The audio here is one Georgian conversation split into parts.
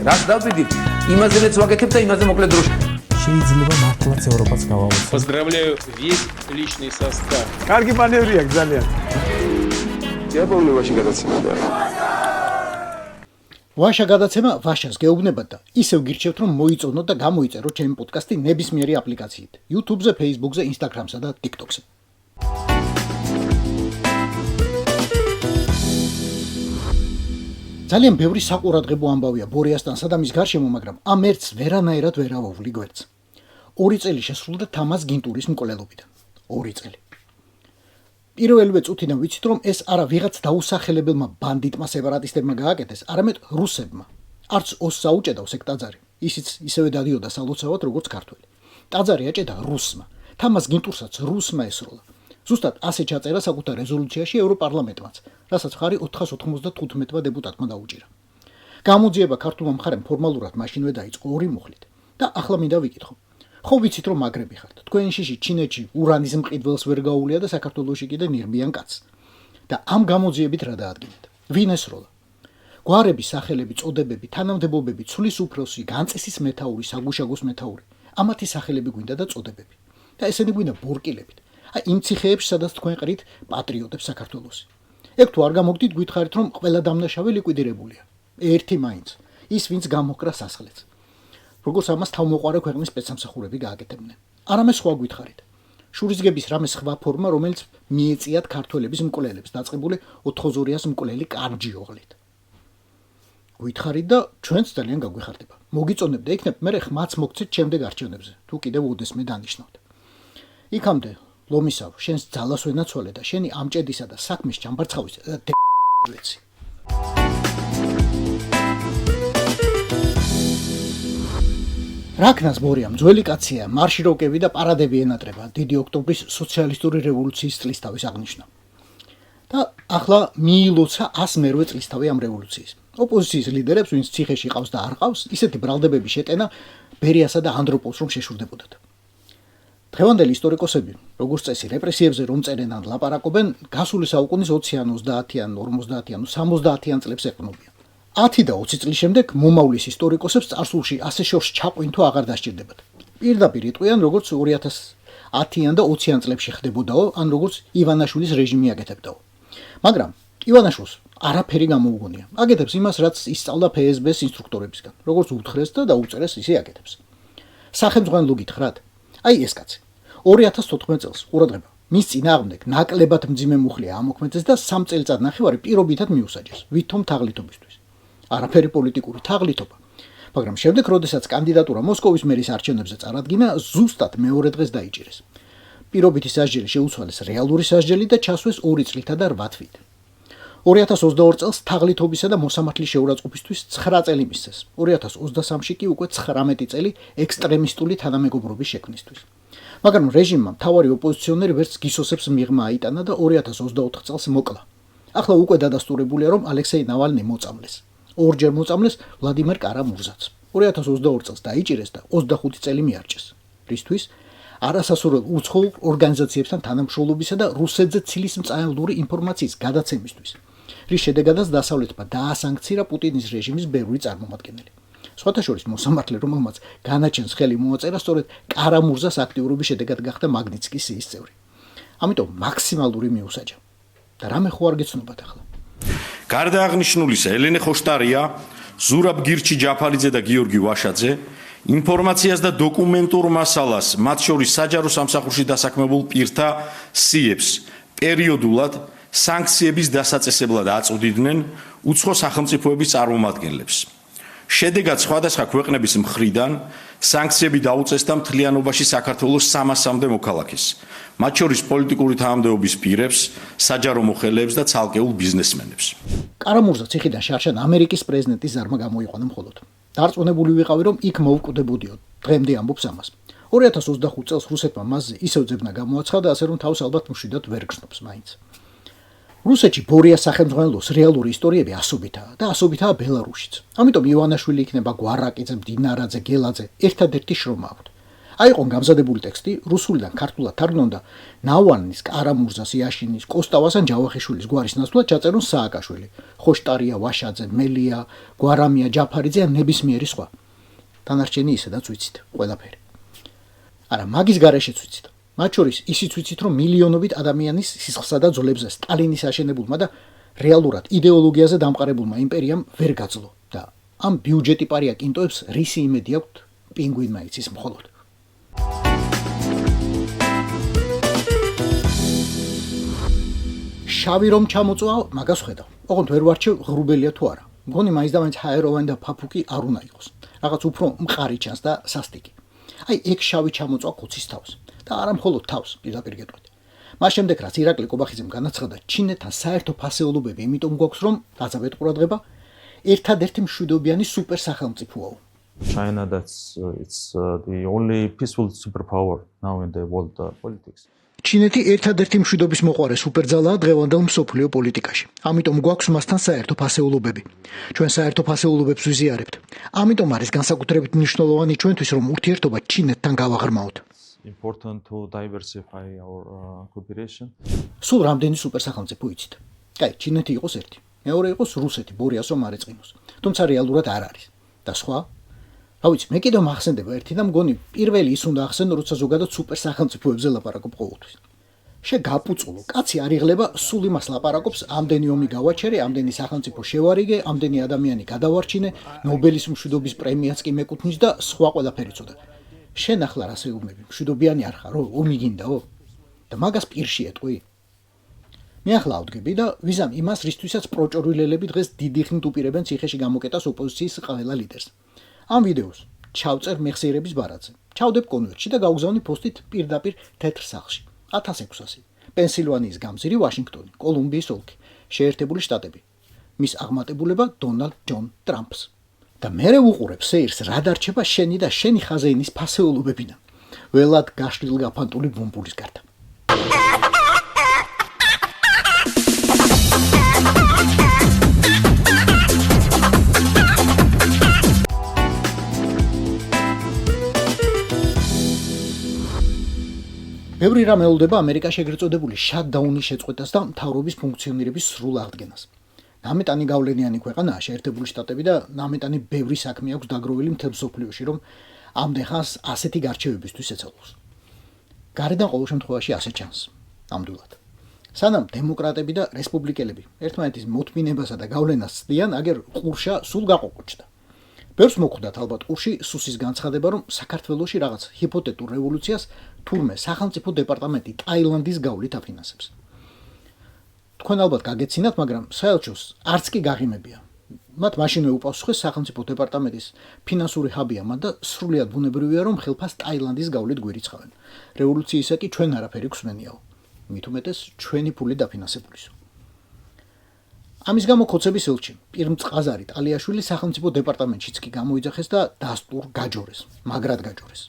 რას დავდივით, იმაზე რაც ვაკეთებ და იმაზე მოკლედ დროში. შეიძლება მართლაც ევროპაც გავავოცოთ. Поздравляю весь личный состав. კარგი მანევრია ძალიან. იაპონიაში გადაცემდა. ვაშა გადაცემა ვაშას გეუბნებათ და ისევ გირჩევთ რომ მოიწონოთ და გამოიწეროთ ჩემი პოდკასტი ნებისმიერი აპლიკაციით. YouTube-ზე, Facebook-ზე, Instagram-სა და TikTok-ზე. ძალიან ბევრი საყურადღებო ამბავია ბორიასტანსა და მის გარშემო, მაგრამ ამ ერთს ვერანაირად ვერ ავავლი გვერდს. 2 წელი შესრულდა თამაზ გინტურის მკვლელობიდან. 2 წელი. პირველივე წუთიდან ვიცით რომ ეს არა ვიღაც დაუსახელებელმა ბანდიტმა სეპარატისტებმა გააკეთეს, არამედ რუსებმა. არც ოს საუჭედავს ეგ ტაძარი. ისიც ისევე დადიოდა სალოცავად როგორც ქართველი. ტაძარი აჭედა რუსმა. თამაზ გინტურსაც რუსმა ესროლა. ზუსტად ასე ჩაწერა საკუთარ რეზოლუციაში ევროპარლამენტმაც, რასაც მხარი 495 დეპუტატმა დაუჭირა. გამოძიება ქართულმა მხარემ ფორმალურად მაშინვე დაიწყო 2 მუხლით და ახლა მინდა ვიკითხო. ხო ვიცით რომ მაგრები ხართ. თქვენ შიში ჩინეთში ურანის მყიდველს ვერ გაუვლია და საქართველოში კიდე ნიღბიან კაცს. და ამ გამოძიებით რა დაადგინეთ? ვინ ესროლა? გვარების სახელები, წოდებები, თანამდებობები, ცვლის უფროსი, განწესის მეთაური, საგუშაგოს მეთაური. ამათი სახელები გვინდა და წოდებები. და ესენი გვინდა ბორკილებით. იმ ციხეებში, სადაც თქვენ ყრით პატრიოტებს საქართველოსი. ეგ თუ არ გამოგდით, გითხარით რომ ყველა დამნაშავე ლიკვიდირებულია. ერთი მაინც, ის ვინც გამოკრა სასახლეც. როგორც ამას თავმოყარე ქვეყნის სპეცსამსახურები გააკეთებდნენ. არამედ სხვა გითხარით. შურისგების რამე სხვა ფორმა, რომელიც მიეწიათ ქართველების მკვლელებს, დაწყებული 420-ას მკვლელი კარჯიოღლით. გითხარით და ჩვენც ძალიან გაგვიხარდება. მოგიწონებდა იქნებ მე ხმაც მოგცეთ შემდეგ არჩევნებზე, თუ კიდევ ოდესმე დანიშნავთ. იქამდე ლომისავ, შენს ძალას ვენაცვალე და შენი ამჭედისა და საქმის ჩამბარცხავის დეცი. რაკნას ბორიამ ძველი კაცია, მარშიროკები და პარადები ენატრება დიდი ოქტომბრის სოციალისტური რევოლუციის წლისთავის აღნიშვნა. და ახლა მიილოცა 100 წლისთავი ამ რევოლუციის. ოპოზიციის ლიდერებს, ვინც ციხეში ყავს და არ ყავს, ისეთი ბრალდებები შეტენა ბერიასა და ანდროპოლს რომ შეშურდებოდათ. დღევანდელი ისტორიკოსები, როგორც წესი, რეპრესიებზე რომ წერენ ან ლაპარაკობენ, გასული საუკუნის 20-იან, 30-იან, 50-იან, 60-იან წლებს ეყრდნობიან. 10 და 20 წლის შემდეგ მომავლის ისტორიკოსებს წარსულში ასე შორს ჩაყვინ თუ აღარ დასჭირდებათ. პირდაპირ იტყვიან, როგორც 2010-იან და 20-იან წლებში ხდებოდაო, ან როგორც ივანაშვილის რეჟიმი აკეთებდაო. მაგრამ ივანაშვილს არაფერი გამოუგონია. აკეთებს იმას, რაც ისწავლა FSB-ს ინსტრუქტორებისგან. როგორც უთხრეს და დაუწერეს, ისე აკეთებს. სახელმძღვანელო გითხრათ? აი ეს კაცი. 2014 წელს ყურადღება. მის წინააღმდეგ ნაკლებად მძიმე მუხლი ამოქმედეს და 3 წელიწადნახევარი პირობითად მიუსაჯეს. ვითომ თაღლითობისთვის. არაფერი პოლიტიკური თაღლითობა. მაგრამ შემდეგ, როდესაც კანდიდატურა მოსკოვის მერის არჩევნებზე წარადგინა, ზუსტად მეორე დღეს დაიჭირეს. პირობითი სასჯელი შეუცვალეს რეალური სასჯელი და ჩასვეს 2 წლითა და 8 თვით. 2022 წელს თაღლითობისა და მოსამართლის შეურაცხყოფისთვის 9 წელი მისცეს. 2023-ში კი უკვე 19 წელი ექსტრემისტული თანამეგობრობის შექმნისთვის. მაგრამ რეჟიმმა მთავარი ოპოზიციონერი ვერც გისოსებს მიღმა აიტანა და 2024 წელს მოკლა. ახლა უკვე დადასტურებულია, რომ ალექსეი ნავალნი მოწამლეს. ორჯერ მოწამლეს ვლადიმერ კარამურზაც. 2022 წელს დაიჭირეს და 25 წელი მიარჩეს. რისთვის? არასასურველ უცხოურ ორგანიზაციებთან თანამშრომლობისა და რუსეთზე ცილის მწარმოებელი ინფორმაციის გადაცემისთვის. რის შედეგადაც დასავლეთმა დაასანქცია პუტინის რეჟიმის ბევრი წარმომადგენელი. სხვათა შორის მოსამართლე, რომელმაც განაჩენს ხელი მოაწერა, სწორედ კარამურზას აქტიურობის შედეგად გახდა მაგნიცკის სიის წევრი. ამიტომ მაქსიმალური მიუსაჯა. და რამე ხო არ გეცნობათ ახლა? გარდა აღნიშნულისა, ელენე ხოშტარია, ზურაბ გირჩი ჯაფარიძე და გიორგი ვაშაძე ინფორმაციას და დოკუმენტურ მასალას, მათ შორის საჯარო სამსახურში დასაქმებულ პირთა სიებს პერიოდულად სანქციების დასაწესებლად აწვდიდნენ უცხო სახელმწიფოების წარმომადგენლებს. შედეგად სხვადასხვა ქვეყნების მხრიდან სანქციები დაუწესდა მთლიანობაში საქართველოს 300-მდე მოქალაქეს, მათ შორის პოლიტიკური თანამდებობის პირებს, საჯარო მოხელეებს და ცალკეულ ბიზნესმენებს. კარამურზა ციხიდან შარშან ამერიკის პრეზიდენტის ზარმა გამოიყვანა მხოლოდ. დარწმუნებული ვიყავი, რომ იქ მოუკვდებოდიო. დღემდე ამბობს ამას. 2025 წელს რუსეთმა მასზე ისევ ძებნა გამოაცხადა, ასე რომ თავს ალბათ მშვიდად ვერ გრძნობს მაინც. რუსეთში ბორიას სახელმძღვანელოს რეალური ისტორიები ასობითაა და ასობითაა ბელარუსშიც. ამიტომ ივანაშვილი იქნება გვარაკიძე, მდინარაძე, გელაძე ერთადერთი შრომა აქვთ. აიყო გამზადებული ტექსტი, რუსულიდან ქართულად თარგმნოდა ნავალნის, კარამურზას, იაშინის, კოსტავას ან ჯავახიშვილის გვარის ნაცვლად ჩაწერონ სააკაშვილი, ხოშტარია, ვაშაძე, მელია, გვარამია, ჯაფარიძე ან ნებისმიერი სხვა. დანარჩენი ისედაც ვიცით, ყველაფერი. არა, მაგის გარეშეც ვიცით. მათ შორის ისიც ვიცით, რომ მილიონობით ადამიანის სისხლსა და ძვლებზე სტალინის აშენებულმა და რეალურად იდეოლოგიაზე დამყარებულმა იმპერიამ ვერ გაძლო და ამ ბიუჯეტი პარია კინტოებს რისი იმედი აქვთ პინგვინმა იცის მხოლოდ. შავი რომ ჩამოწვა, მაგას ხედავ. ოღონდ ვერ ვარჩევ ღრუბელია თუ არა. მგონი მაინც და მაინც ჰაეროვანი და ფაფუკი არ უნდა იყოს. რაღაც უფრო მყარი ჩანს და სასტიკი. აი ეგ შავი ჩამოწვა ქუცის თავს და არა მხოლოდ თავს, პირდაპირ გეტყვით. მას შემდეგ რაც ირაკლი კობახიძემ განაცხადა, ჩინეთთან საერთო ფასეულობები იმიტომ გვაქვს, რომ გაზაბეთ ყურადღება, ერთადერთი მშვიდობიანი სუპერ სახელმწიფოა. China it's the only peaceful superpower now in the world politics. ჩინეთი ერთადერთი მშვიდობის მოყვარე სუპერძალაა დღევანდელ მსოფლიო პოლიტიკაში. ამიტომ გვაქვს მასთან საერთო ფასეულობები. ჩვენ საერთო ფასეულობებს ვიზიარებთ. ამიტომ არის განსაკუთრებით მნიშვნელოვანი ჩვენთვის, რომ ურთიერთობა ჩინეთთან გავაღრმაოთ. Important to diversify our cooperation. სულ რამდენი სუპერსახელმწიფო იცით? კაი, ჩინეთი იყოს ერთი. მეორე იყოს რუსეთი, ბორიასო მარეწყინოს. თუმცა რეალურად არ არის. და სხვა? რა ვიცი, მე კიდევ მახსენდება ერთი და მგონი პირველი ის უნდა ახსენო, როცა ზოგადად სუპერსახელმწიფოებზე ლაპარაკობ ყოველთვის. შეგაპუწულო, კაცი არ იღლება სულ იმას ლაპარაკობს, ამდენი ომი გავაჩერე, ამდენი სახელმწიფო შევარიგე, ამდენი ადამიანი გადავარჩინე, ნობელის მშვიდობის პრემიაც კი მეკუთვნის და სხვა ყველაფერი ცოდა. შენ ახლა რას ეუბნები, მშვიდობიანი არ ხარო, ომი გინდაო? და მაგას პირში ეტყვი? მე ახლა ავდგები და ვიზამ იმას, რისთვისაც პროჭორვილელები დღეს დიდი ხნით უპირებენ ციხეში გამოკეტას ოპოზიციის ყველა ლიდერს. ამ ვიდეოს ჩავწერ მეხსიერების ბარათზე. ჩავდებ კონვერტში და გავგზავნი პოსტით პირდაპირ თეთრ სახლში. 1600. პენსილვანიის გამზირი, ვაშინგტონი, კოლუმბიის ოლქი, შეერთებული შტატები. მის აღმატებულება დონალდ ჯონ ტრამპს. და მერე უყურებ სეირს, რა დარჩება შენი და შენი ხაზეინის ფასეულობებიდან. ველად გაშლილ გაფანტული ბუმბულის გარდა. ბევრი რამ ელოდება ამერიკაში ეგრეთ წოდებული შატდაუნის შეწყვეტას და მთავრობის ფუნქციონირების სრულ აღდგენას. ნამეტანი გავლენიანი ქვეყანაა შეერთებული შტატები და ნამეტანი ბევრი საქმე აქვს დაგროვილი მთელ მსოფლიოში, რომ ამდენხანს ასეთი გარჩევებისთვის ეცალოს. გარედან ყოველ შემთხვევაში ასე ჩანს. ნამდვილად. სანამ დემოკრატები და რესპუბლიკელები ერთმანეთის მოთმინებასა და გავლენას ცდიან, აგერ ყურშა სულ გაყოყოჩდა. ბევრს მოხვდათ ალბათ ყურში სუსის განცხადება, რომ საქართველოში რაღაც ჰიპოთეტურ რევოლუციას თურმე სახელმწიფო დეპარტამენტი ტაილანდის გავლით აფინანსებს. თქვენ ალბათ გაგეცინათ, მაგრამ საელჩოს არც კი გაღიმებია. მათ მაშინვე უპასუხეს სახელმწიფო დეპარტამენტის ფინანსური ჰაბია მან და სრულიად ბუნებრივია, რომ ხელფას ტაილანდის გავლით გვირიცხავენ. რევოლუციისა კი ჩვენ არაფერი გვსმენიაო. მით უმეტეს ჩვენი ფული დაფინანსებულისო. ამის გამო ხოცების ელჩი პირმწყაზარი ტალიაშვილი სახელმწიფო დეპარტამენტშიც კი გამოიძახეს და დასტურ გაჯორეს, მაგრად გაჯორეს.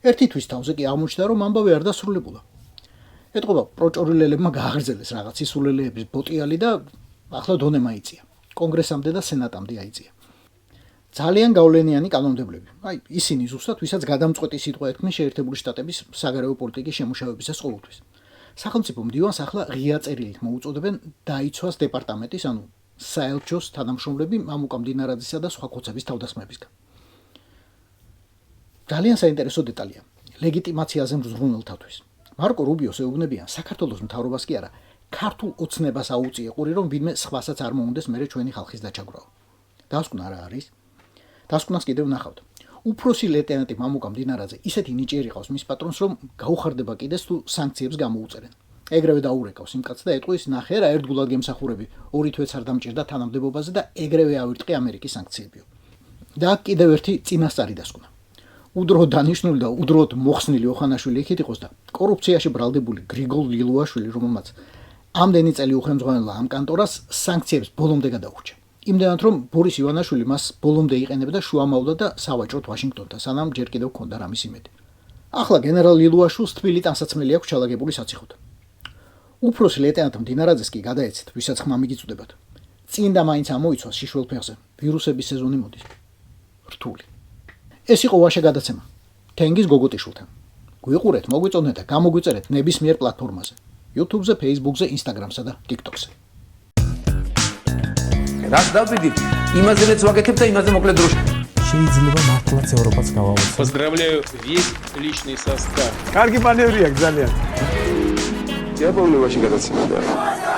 ერთი თვის თავზე კი აღმოჩნდა, რომ ამბავი არ დასრულებულა. ეტყობა, პროჭორვილელებმა გააღრძელეს რაღაც სისულელეების ბოტიალი და ახლა დონე მაიწია. კონგრესამდე და სენატამდე აიწია. ძალიან გავლენიანი კანონმდებლები. აი, ისინი ზუსტად ვისაც გადამწყვეტი სიტყვა ეთქმის შეერთებული შტატების საგარეო პოლიტიკის შემუშავებისას ყოველთვის. სახელმწიფო მდივანს ახლა ღია წერილით მოუწოდებენ დაიცვას დეპარტამენტის, ანუ საელჩოს თანამშრომლები მამუკა მდინარაძისა და სხვა ხოცების თავდასხმებისგან. ძალიან საინტერესო დეტალია. ლეგიტიმაციაზე მზრუნველთათვის. მარკო რუბიოს ეუბნებიან, საქართველოს მთავრობას კი არა, ქართულ ოცნებას აუწია ყური, რომ ვინმე სხვასაც არ მოუნდეს მერე ჩვენი ხალხის დაჩაგვრაო. დასკვნა რა არის? დასკვნას კიდევ ნახავთ. უფროსი ლეიტენანტი მამუკა მდინარაძე ისეთი ნიჭიერი ყავს მის პატრონს, რომ გაუხარდება კიდეს თუ სანქციებს გამოუწერენ. ეგრევე დაურეკავს იმ კაცს და ეტყვის, ნახე რა ერთგულად გემსახურები, ორი თვეც არ დამჭირდა თანამდებობაზე და ეგრევე ავირტყი ამერიკის სანქციებიო. და აქ კიდევ ერთი წინასწარი დასკვნა. უდროოდ დანიშნული და უდროოდ მოხსნილი ოხანაშვილი იქით იყოს და კორუფციაში ბრალდებული გრიგოლ ლილუაშვილი, რომელმაც ამდენი წელი უხელმძღვანელა ამ კანტორას, სანქციებს ბოლომდე გადაურჩა. იმდენად რომ ბორის ივანაშვილი მას ბოლომდე იყენებდა შუამავლა და სავაჭროდ ვაშინგტონთან, სანამ ჯერ კიდევ ჰქონდა რამის იმედი. ახლა გენერალ ლილუაშვილს თბილი ტანსაცმელი აქვს ჩალაგებული საციხოდ. უფროსი ლეიტენანტ მდინარაძეს კი გადაეცეთ, ვისაც ხმა მიგიწვდებათ. წინ და მაინც ამოიცვას შიშველ ფეხზე. ვირუსების სეზონი მოდის. რთული. ეს იყო ვაშე გადაცემა. თენგის გოგოტიშვილთან. გვიყურეთ, მოგვიწონეთ და გამოგვიწერეთ ნებისმიერ პლატფორმაზე: YouTube-ზე, Facebook-ზე, Instagram-სა და TikTok-ზე. რაც დავდივით, იმაზეც ვაკეთებ და იმაზე მოკლე დროში. შეიძლება მართლაც ევროპას გავავოცო. Поздравляю весь личный состав. Я помню, очень гадაცემოდა.